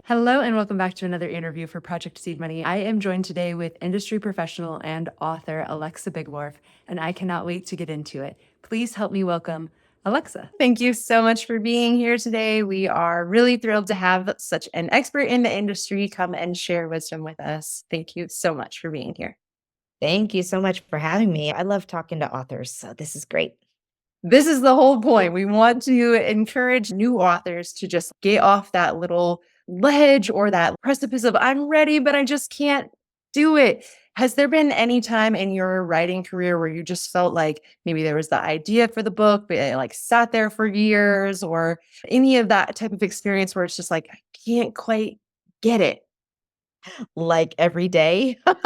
Hello, and welcome back to another interview for Project Seed Money. I am joined today with industry professional and author Alexa Bigwarfe, and I cannot wait to get into it. Please help me welcome Alexa. Thank you so much for being here today. We are really thrilled to have such an expert in the industry come and share wisdom with us. Thank you so much for being here. Thank you so much for having me. I love talking to authors, so this is great. This is the whole point. We want to encourage new authors to just get off that little ledge or that precipice of I'm ready, but I just can't do it. Has there been any time in your writing career where you just felt like maybe there was the idea for the book, but it like sat there for years, or any of that type of experience where it's just like, I can't quite get it? Like every day. How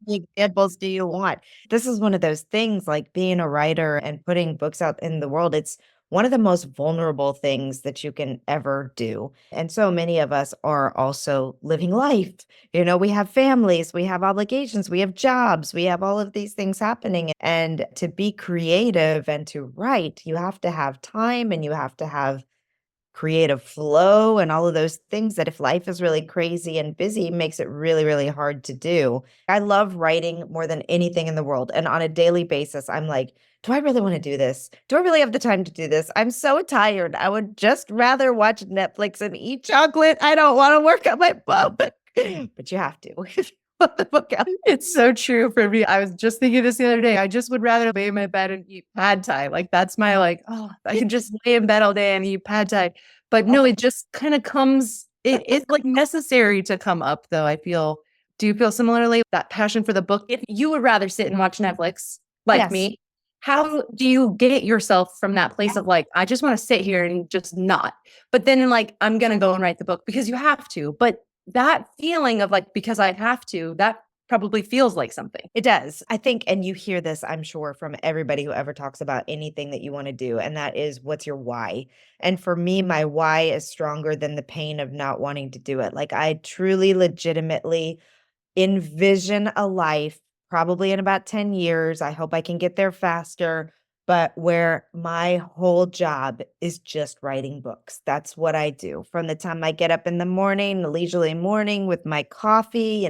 many examples do you want? This is one of those things like being a writer and putting books out in the world. It's one of the most vulnerable things that you can ever do. And so many of us are also living life. We have families, we have obligations, we have jobs, we have all of these things happening. And to be creative and to write, you have to have time and you have to have creative flow and all of those things that if life is really crazy and busy makes it really, really hard to do. I love writing more than anything in the world. And on a daily basis, I'm like, do I really want to do this? Do I really have the time to do this? I'm so tired. I would just rather watch Netflix and eat chocolate. I don't want to work on my book. But you have to. Put the book out. It's so true for me. I was just thinking this the other day. I just would rather lay in my bed and eat pad thai. Like that's my oh, I can just lay in bed all day and eat pad thai. But no, it just kind of comes, it's like necessary to come up though. Do you feel similarly that passion for the book? If you would rather sit and watch Netflix like Yes. me, how do you get yourself from that place of like, I just want to sit here and just not, but then like, I'm going to go and write the book because you have to, but that feeling of like, because I have to, that probably feels like something. It does. I think, and you hear this, I'm sure, from everybody who ever talks about anything that you want to do, and that is what's your why? And for me, my why is stronger than the pain of not wanting to do it. Like, I truly, legitimately envision a life, probably in about 10 years. I hope I can get there faster, but where my whole job is just writing books. That's what I do. From the time I get up in the morning, the leisurely morning with my coffee,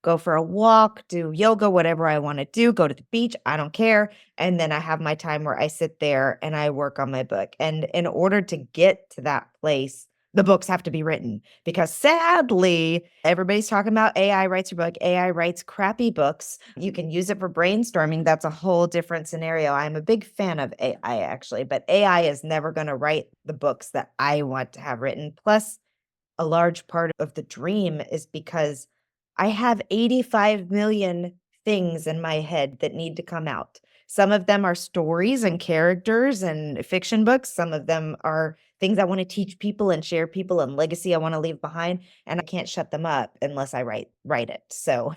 go for a walk, do yoga, whatever I want to do, go to the beach, I don't care. And then I have my time where I sit there and I work on my book. And in order to get to that place, the books have to be written because sadly, everybody's talking about AI writes your book. AI writes crappy books. You can use it for brainstorming. That's a whole different scenario. I'm a big fan of AI actually, but AI is never going to write the books that I want to have written. Plus, a large part of the dream is because I have 85 million things in my head that need to come out. Some of them are stories and characters and fiction books. Some of them are things I want to teach people and share people and legacy I want to leave behind. And I can't shut them up unless I write it. So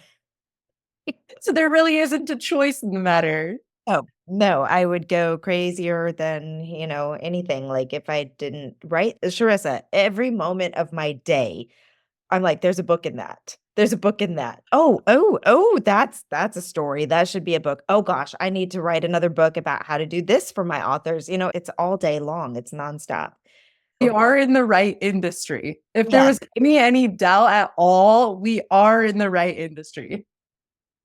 So there really isn't a choice in the matter. oh, no, I would go crazier than, anything. Like if I didn't write Sharissa, every moment of my day I'm like, there's a book in that. There's a book in that. Oh, that's a story. That should be a book. Oh gosh, I need to write another book about how to do this for my authors. It's all day long. It's nonstop. We are in the right industry. If there Yes, was any doubt at all, we are in the right industry.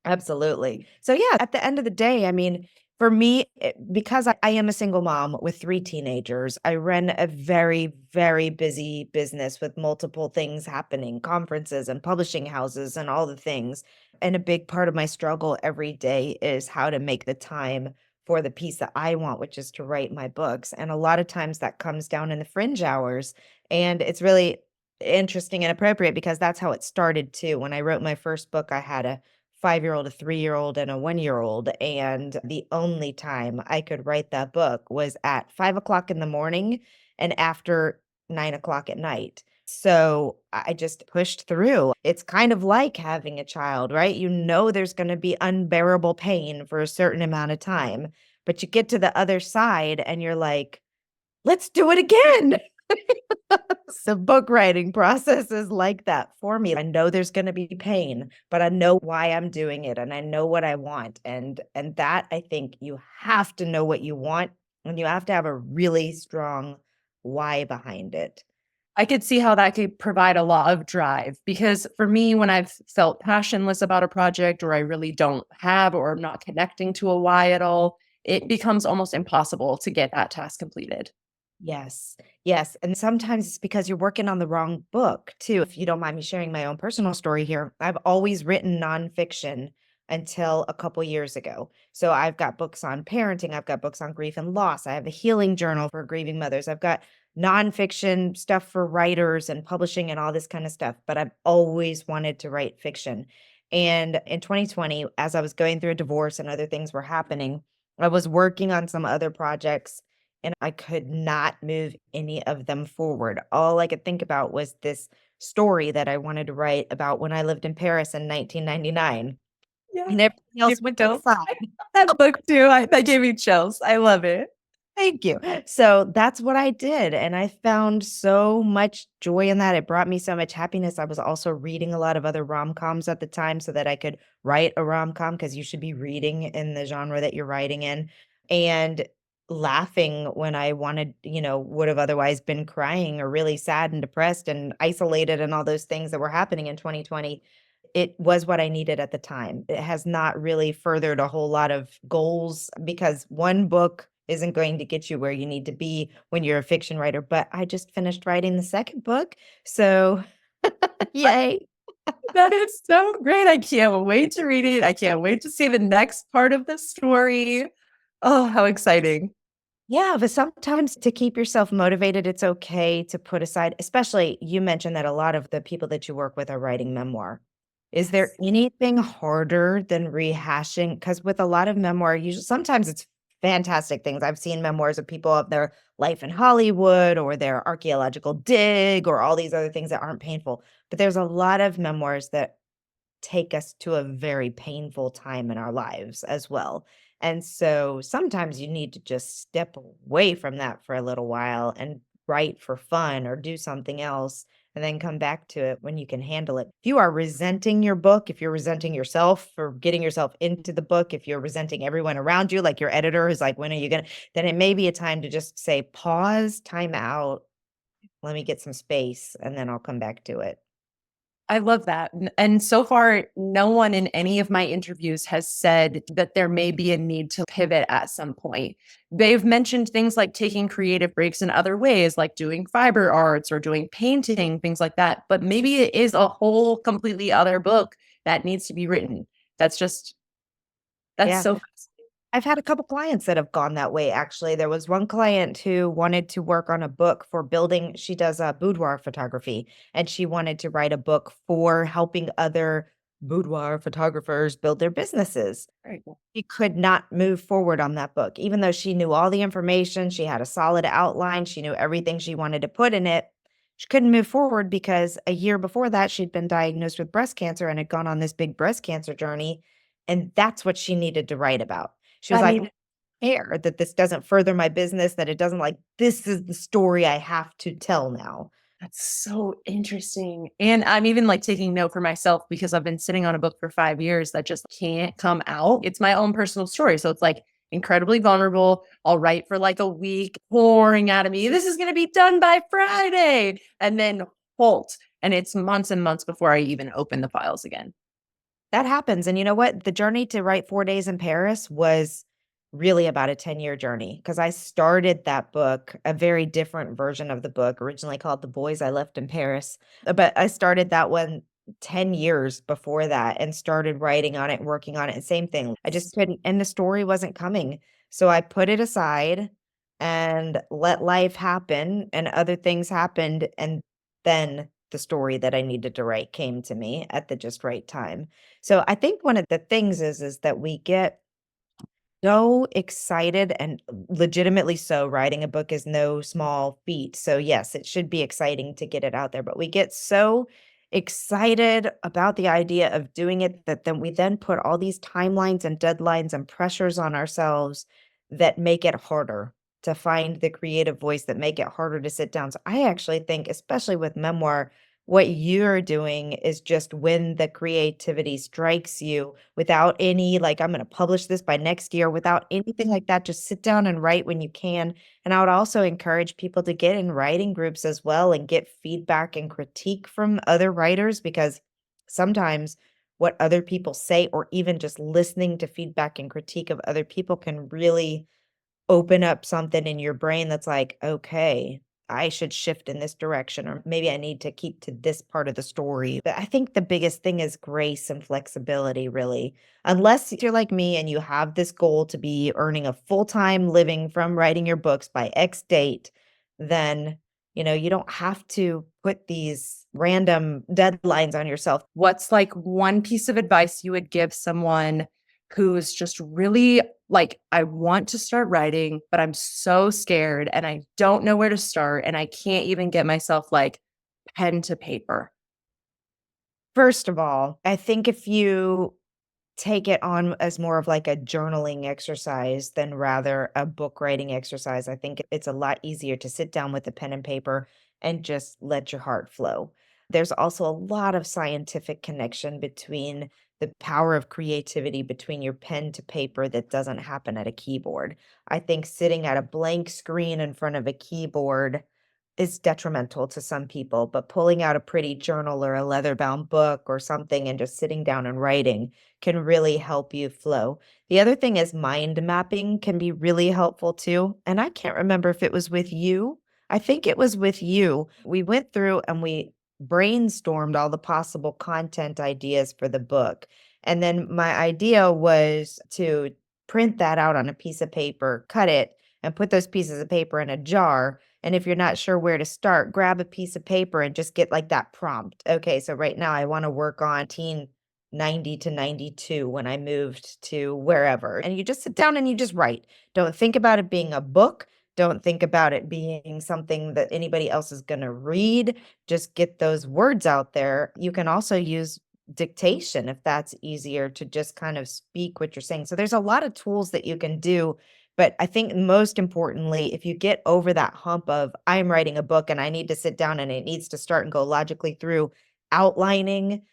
absolutely. So yeah, at the end of the day, I mean, for me, because I am a single mom with 3 teenagers, I run a very, very busy business with multiple things happening, conferences and publishing houses and all the things. And a big part of my struggle every day is how to make the time for the piece that I want, which is to write my books. And a lot of times that comes down in the fringe hours. And it's really interesting and appropriate because that's how it started too. When I wrote my first book, I had a 5-year-old, a 3-year-old, and a 1-year-old. And the only time I could write that book was at 5 o'clock in the morning and after 9 o'clock at night. So I just pushed through. It's kind of like having a child, right? There's going to be unbearable pain for a certain amount of time, but you get to the other side and you're like, let's do it again. So book writing process is like that for me. I know there's going to be pain, but I know why I'm doing it and I know what I want. And that I think you have to know what you want and you have to have a really strong why behind it. I could see how that could provide a lot of drive because for me, when I've felt passionless about a project or I really don't have or I'm not connecting to a why at all, it becomes almost impossible to get that task completed. Yes. Yes. And sometimes it's because you're working on the wrong book, too. If you don't mind me sharing my own personal story here, I've always written nonfiction until a couple years ago. So I've got books on parenting, I've got books on grief and loss, I have a healing journal for grieving mothers, I've got nonfiction stuff for writers and publishing and all this kind of stuff. But I've always wanted to write fiction. And in 2020, as I was going through a divorce and other things were happening, I was working on some other projects and I could not move any of them forward. All I could think about was this story that I wanted to write about when I lived in Paris in 1999, Yeah. and everything Give else went to the chills. side. I love that book too. That gave me chills. I love it. Thank you. So that's what I did, and I found so much joy in that. It brought me so much happiness. I was also reading a lot of other rom-coms at the time so that I could write a rom-com because you should be reading in the genre that you're writing in, and laughing when I wanted, would have otherwise been crying or really sad and depressed and isolated and all those things that were happening in 2020. It was what I needed at the time. It has not really furthered a whole lot of goals because one book isn't going to get you where you need to be when you're a fiction writer, but I just finished writing the second book, so yay. That is so great. I can't wait to read it. I can't wait to see the next part of the story. Oh, how exciting. Yeah, but sometimes to keep yourself motivated, it's okay to put aside, especially you mentioned that a lot of the people that you work with are writing memoir. Is there Yes. anything harder than rehashing? Because with a lot of memoir, usually sometimes it's fantastic things. I've seen memoirs of people of their life in Hollywood or their archaeological dig or all these other things that aren't painful. But there's a lot of memoirs that take us to a very painful time in our lives as well. And so sometimes you need to just step away from that for a little while and write for fun or do something else and then come back to it when you can handle it. If you are resenting your book, if you're resenting yourself for getting yourself into the book, if you're resenting everyone around you, like your editor who's like, when are you going to, then it may be a time to just say, pause, time out, let me get some space, and then I'll come back to it. I love that. And so far, no one in any of my interviews has said that there may be a need to pivot at some point. They've mentioned things like taking creative breaks in other ways, like doing fiber arts or doing painting, things like that. But maybe it is a whole completely other book that needs to be written. That's just, that's Yeah. so fascinating. I've had a couple clients that have gone that way, actually. There was one client who wanted to work on a book for building she does, boudoir photography, and she wanted to write a book for helping other boudoir photographers build their businesses. Very cool. She could not move forward on that book, even though she knew all the information, she had a solid outline, she knew everything she wanted to put in it. She couldn't move forward because a year before that, she'd been diagnosed with breast cancer and had gone on this big breast cancer journey, and that's what she needed to write about. She was I like, mean, "Care that this doesn't further my business, that it doesn't like this is the story I have to tell now." that's so interesting. And I'm even like taking note for myself because I've been sitting on a book for 5 years that just can't come out. It's my own personal story. So it's like incredibly vulnerable. I'll write for like a week, pouring out of me. This is going to be done by Friday. And then halt. And it's months and months before I even open the files again. That happens, and you know what? The journey to write 4 Days in Paris was really about a 10-year journey because I started that book, a very different version of the book, originally called The Boys I Left in Paris, but I started that one 10 years before that and started writing on it and working on it, and same thing. I just couldn't and the story wasn't coming, so I put it aside and let life happen, and other things happened, and then the story that I needed to write came to me at the just right time. So I think one of the things is that we get so excited and legitimately so, writing a book is no small feat. So yes, it should be exciting to get it out there, but we get so excited about the idea of doing it that then we then put all these timelines and deadlines and pressures on ourselves that make it harder to find the creative voice, that make it harder to sit down. So I actually think, especially with memoir, What you're doing is just when the creativity strikes you without any, like, I'm going to publish this by next year, without anything like that, just sit down and write when you can. And I would also encourage people to get in writing groups as well and get feedback and critique from other writers, because sometimes what other people say, or even just listening to feedback and critique of other people, can really open up something in your brain that's like, okay, I should shift in this direction, or maybe I need to keep to this part of the story. But I think the biggest thing is grace and flexibility, really. Unless you're like me and you have this goal to be earning a full time living from writing your books by X date, then you don't have to put these random deadlines on yourself. What's like one piece of advice you would give someone who's just really like, I want to start writing, but I'm so scared and I don't know where to start and I can't even get myself like pen to paper? First of all, I think if you take it on as more of like a journaling exercise than rather a book writing exercise, I think it's a lot easier to sit down with a pen and paper and just let your heart flow. There's also a lot of scientific connection between the power of creativity between your pen to paper that doesn't happen at a keyboard. I think sitting at a blank screen in front of a keyboard is detrimental to some people, but pulling out a pretty journal or a leather bound book or something and just sitting down and writing can really help you flow. The other thing is mind mapping can be really helpful too. And I can't remember if it was with you. I think it was with you. We went through and we brainstormed all the possible content ideas for the book. And then my idea was to print that out on a piece of paper, cut it, and put those pieces of paper in a jar. And if you're not sure where to start, grab a piece of paper and just get like that prompt. Okay, so right now I want to work on teen 90 to 92 when I moved to wherever. And you just sit down and you just write. Don't think about it being a book. Don't think about it being something that anybody else is going to read. Just get those words out there. You can also use dictation if that's easier, to just kind of speak what you're saying. So there's a lot of tools that you can do, but I think most importantly, if you get over that hump of I'm writing a book and I need to sit down and it needs to start and go logically through outlining,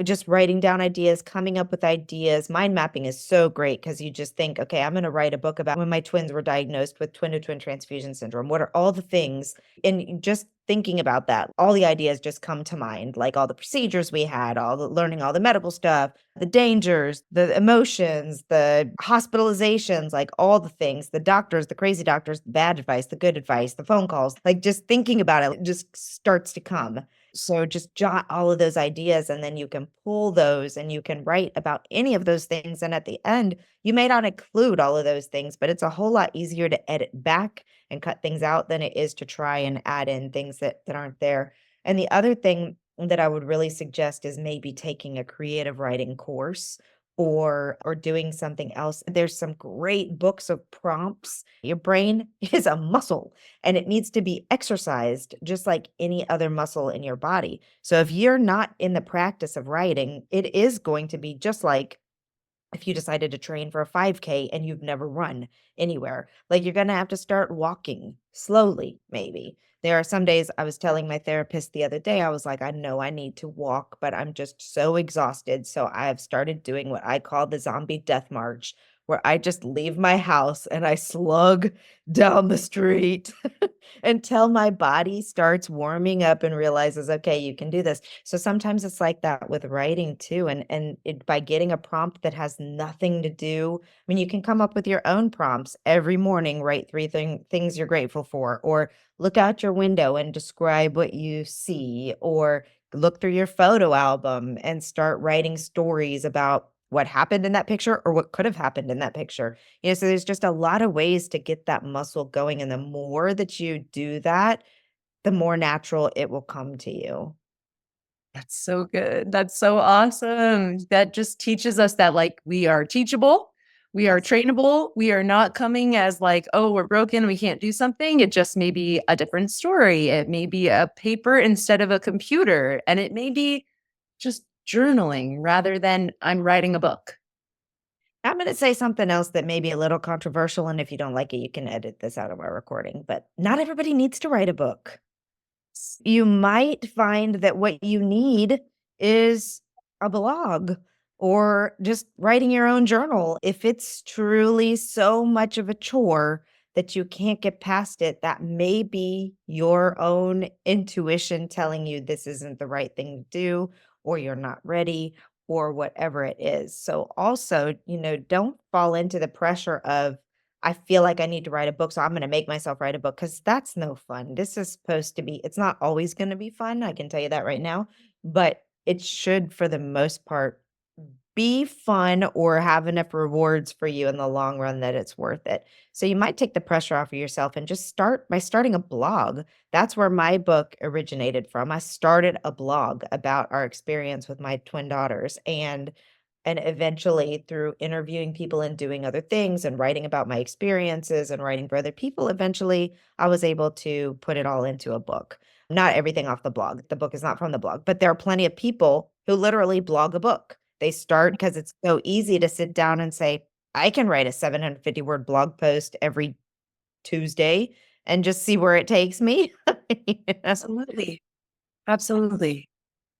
just writing down ideas, coming up with ideas. Mind mapping is so great because you just think, okay, I'm going to write a book about when my twins were diagnosed with twin to twin transfusion syndrome. What are all the things? And just thinking about that, all the ideas just come to mind, like all the procedures we had, all the learning, all the medical stuff, the dangers, the emotions, the hospitalizations, like all the things, the doctors, the crazy doctors, the bad advice, the good advice, the phone calls, like just thinking about it just starts to come. So just jot all of those ideas and then you can pull those and you can write about any of those things. And at the end, you may not include all of those things, but it's a whole lot easier to edit back and cut things out than it is to try and add in things that aren't there. And the other thing that I would really suggest is maybe taking a creative writing course or doing something else. There's some great books of prompts. Your brain is a muscle and it needs to be exercised just like any other muscle in your body. So if you're not in the practice of writing, it is going to be just like if you decided to train for a 5K and you've never run anywhere. Like you're going to have to start walking slowly, maybe. There are some days I was telling my therapist the other day, I was like, I know I need to walk, but I'm just so exhausted. So I have started doing what I call the zombie death march, where I just leave my house and I slug down the street until my body starts warming up and realizes, okay, you can do this. So sometimes it's like that with writing too. By getting a prompt that has nothing to do, I mean, you can come up with your own prompts every morning, write three things you're grateful for, or look out your window and describe what you see, or look through your photo album and start writing stories about what happened in that picture or what could have happened in that picture. So there's just a lot of ways to get that muscle going. And the more that you do that, the more natural it will come to you. That's so good. That's so awesome. That just teaches us that like we are teachable, we are Yes. trainable. We are not coming as like, oh, we're broken, we can't do something. It just may be a different story. It may be a paper instead of a computer, and it may be just journaling rather than I'm writing a book. I'm going to say something else that may be a little controversial. And if you don't like it, you can edit this out of our recording. But not everybody needs to write a book. You might find that what you need is a blog or just writing your own journal. If it's truly so much of a chore that you can't get past it, that may be your own intuition telling you this isn't the right thing to do, or you're not ready, or whatever it is. So, also, don't fall into the pressure of, I feel like I need to write a book, so I'm gonna make myself write a book because that's no fun. This is supposed to be it's not always gonna be fun, I can tell you that right now, but it should, for the most part, be fun or have enough rewards for you in the long run that it's worth it. So you might take the pressure off of yourself and just start by starting a blog. That's where my book originated from. I started a blog about our experience with my twin daughters, and eventually through interviewing people and doing other things and writing about my experiences and writing for other people, eventually I was able to put it all into a book. Not everything off the blog. The book is not from the blog, but there are plenty of people who literally blog a book. They start because it's so easy to sit down and say, I can write a 750-word blog post every Tuesday and just see where it takes me. Absolutely. Absolutely.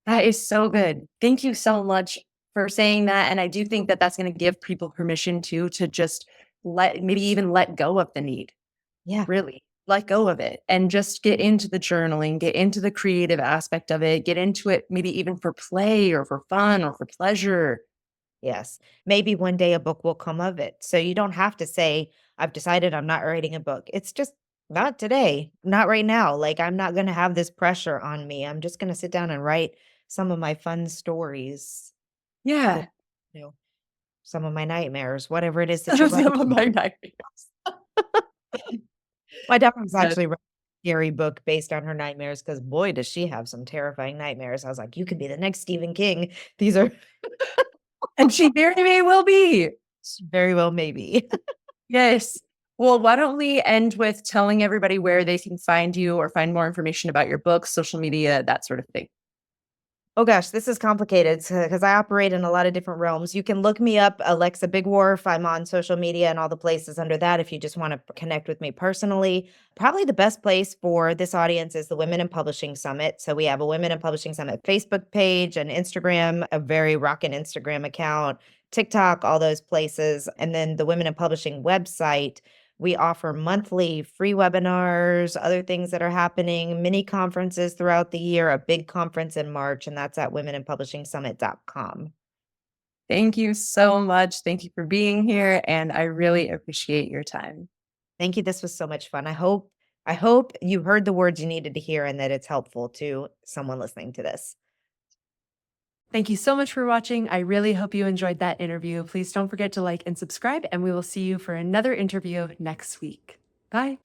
That is so good. Thank you so much for saying that. And I do think that that's going to give people permission to just maybe even let go of the need, Yeah. really let go of it and just get into the journaling, get into the creative aspect of it, get into it maybe even for play or for fun or for pleasure. Yes. Maybe one day a book will come of it. So you don't have to say, I've decided I'm not writing a book. It's just not today, not right now. Like, I'm not going to have this pressure on me. I'm just going to sit down and write some of my fun stories, or, Yeah. you know, some of my nightmares, whatever it is that you're Some writing. of my nightmares. My daughter's Yes. actually wrote a scary book based on her nightmares because boy, does she have some terrifying nightmares. I was like, you could be the next Stephen King. These are And she very may well be. very well, maybe. Yes. Well, why don't we end with telling everybody where they can find you or find more information about your books, social media, that sort of thing. Oh gosh, this is complicated because I operate in a lot of different realms. You can look me up, Alexa Bigwarfe. I'm on social media and all the places under that if you just want to connect with me personally. Probably the best place for this audience is the Women in Publishing Summit. So we have a Women in Publishing Summit Facebook page and Instagram, a very rockin' Instagram account, TikTok, all those places. And then the Women in Publishing website. We offer monthly free webinars, other things that are happening, mini conferences throughout the year, a big conference in March, and that's at womeninpublishingsummit.com. Thank you so much. Thank you for being here. And I really appreciate your time. Thank you. This was so much fun. I hope you heard the words you needed to hear and that it's helpful to someone listening to this. Thank you so much for watching. I really hope you enjoyed that interview. Please don't forget to like and subscribe, and we will see you for another interview next week. Bye.